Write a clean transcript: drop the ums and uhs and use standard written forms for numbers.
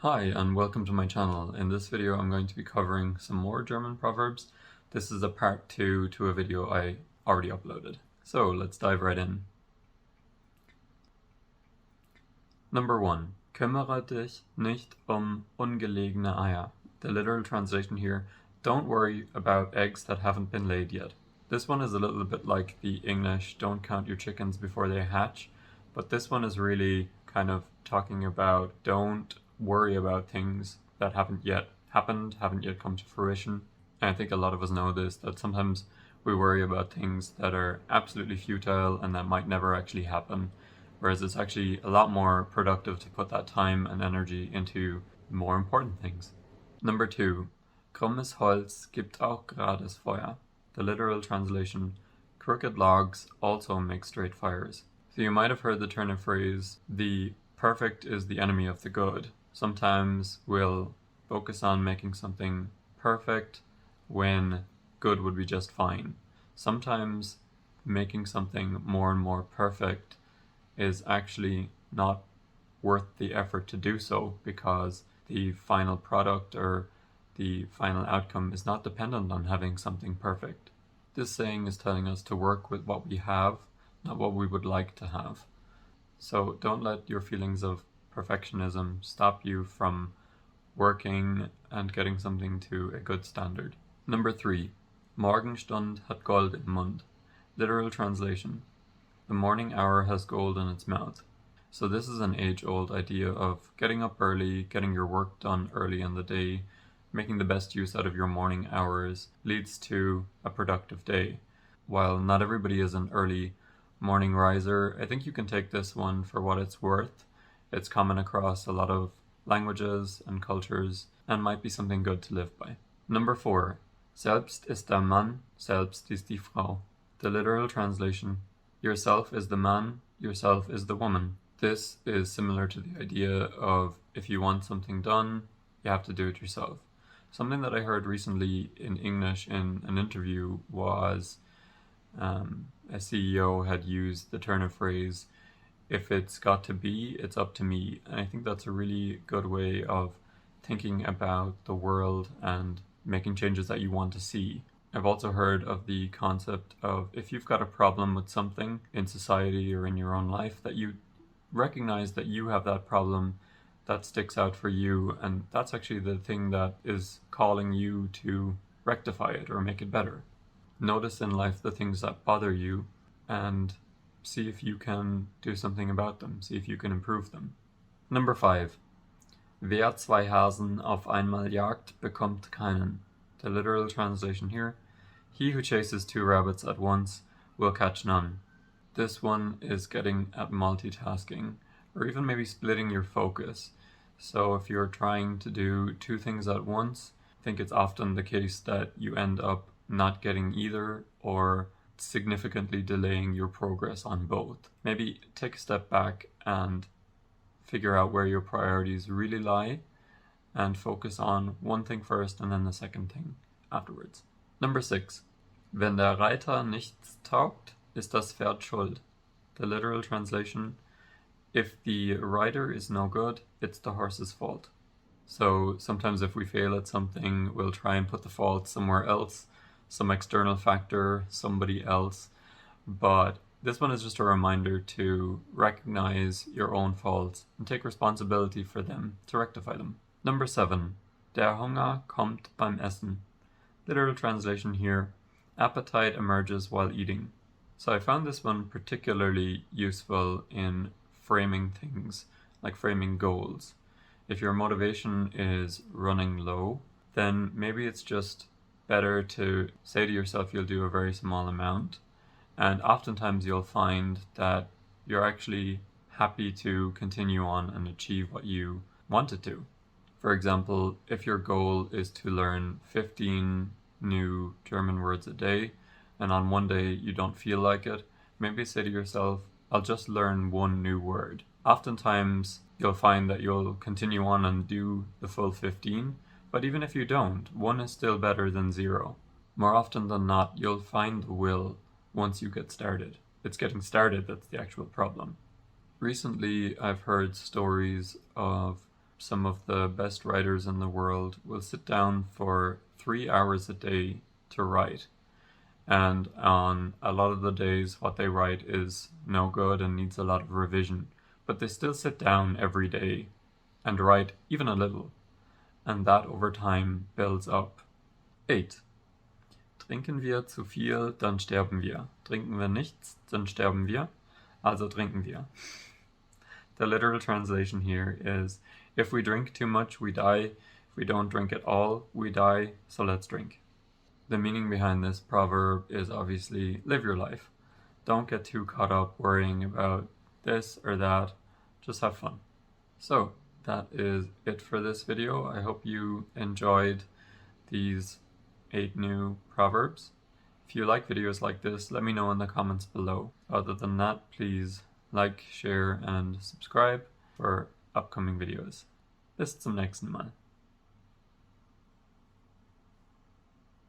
Hi and welcome to my channel. In this video I'm going to be covering some more German proverbs. This is a part 2 to a video I already uploaded. So let's dive right in. Number 1. Kümmere dich nicht ungelegene Eier. The literal translation here, don't worry about eggs that haven't been laid yet. This one is a little bit like the English, don't count your chickens before they hatch, but this one is really kind of talking about don't worry about things that haven't yet happened, haven't yet come to fruition. And I think a lot of us know this, that sometimes we worry about things that are absolutely futile and that might never actually happen, whereas it's actually a lot more productive to put that time and energy into more important things. Number 2. Krummes Holz gibt auch gerades Feuer. The literal translation, crooked logs also make straight fires. So you might have heard the turn of phrase, the perfect is the enemy of the good. Sometimes we'll focus on making something perfect when good would be just fine. Sometimes making something more and more perfect is actually not worth the effort to do so because the final product or the final outcome is not dependent on having something perfect. This saying is telling us to work with what we have, not what we would like to have. So don't let your feelings of perfectionism stop you from working and getting something to a good standard. Number 3. Morgenstund hat Gold im Mund. Literal translation, the morning hour has gold in its mouth. So this is an age-old idea of getting up early, getting your work done early in the day, making the best use out of your morning hours leads to a productive day. While not everybody is an early morning riser, I think you can take this one for what it's worth. It's common across a lot of languages and cultures and might be something good to live by. Number 4. Selbst ist der Mann, selbst ist die Frau. The literal translation, yourself is the man, yourself is the woman. This is similar to the idea of if you want something done, you have to do it yourself. Something that I heard recently in English in an interview was a CEO had used the turn of phrase, if it's got to be, it's up to me. And I think that's a really good way of thinking about the world and making changes that you want to see. I've also heard of the concept of if you've got a problem with something in society or in your own life, that you recognize that you have that problem that sticks out for you, and that's actually the thing that is calling you to rectify it or make it better. Notice in life the things that bother you and see if you can do something about them, see if you can improve them. Number 5. Wer zwei Hasen auf einmal jagt, bekommt keinen. The literal translation here, he who chases 2 rabbits at once will catch none. This one is getting at multitasking, or even maybe splitting your focus. So if you're trying to do 2 things at once, I think it's often the case that you end up not getting either or significantly delaying your progress on both. Maybe take a step back and figure out where your priorities really lie and focus on one thing first and then the second thing afterwards. Number 6. Wenn der Reiter nichts taugt, ist das Pferd schuld. The literal translation, if the rider is no good, it's the horse's fault. So sometimes if we fail at something, we'll try and put the fault somewhere else, some external factor, somebody else. But this one is just a reminder to recognize your own faults and take responsibility for them, to rectify them. Number 7. Der Hunger kommt beim Essen. Literal translation here, appetite emerges while eating. So I found this one particularly useful in framing things, like framing goals. If your motivation is running low, then maybe it's just better to say to yourself you'll do a very small amount, and oftentimes you'll find that you're actually happy to continue on and achieve what you wanted to. For example, if your goal is to learn 15 new German words a day, and on one day you don't feel like it, maybe say to yourself, I'll just learn 1 new word. Oftentimes you'll find that you'll continue on and do the full 15, but even if you don't, 1 is still better than 0. More often than not, you'll find the will once you get started. It's getting started that's the actual problem. Recently, I've heard stories of some of the best writers in the world will sit down for 3 hours a day to write. And on a lot of the days, what they write is no good and needs a lot of revision. But they still sit down every day and write even a little. And that over time builds up. 8. Trinken wir zu viel, dann sterben wir. Trinken wir nichts, dann sterben wir. Also trinken wir. The literal translation here is, if we drink too much, we die. If we don't drink at all, we die, so let's drink. The meaning behind this proverb is obviously live your life. Don't get too caught up worrying about this or that. Just have fun. So that is it for this video. I hope you enjoyed these 8 new proverbs. If you like videos like this, let me know in the comments below. Other than that, please like, share and subscribe for upcoming videos. Bis zum nächsten Mal.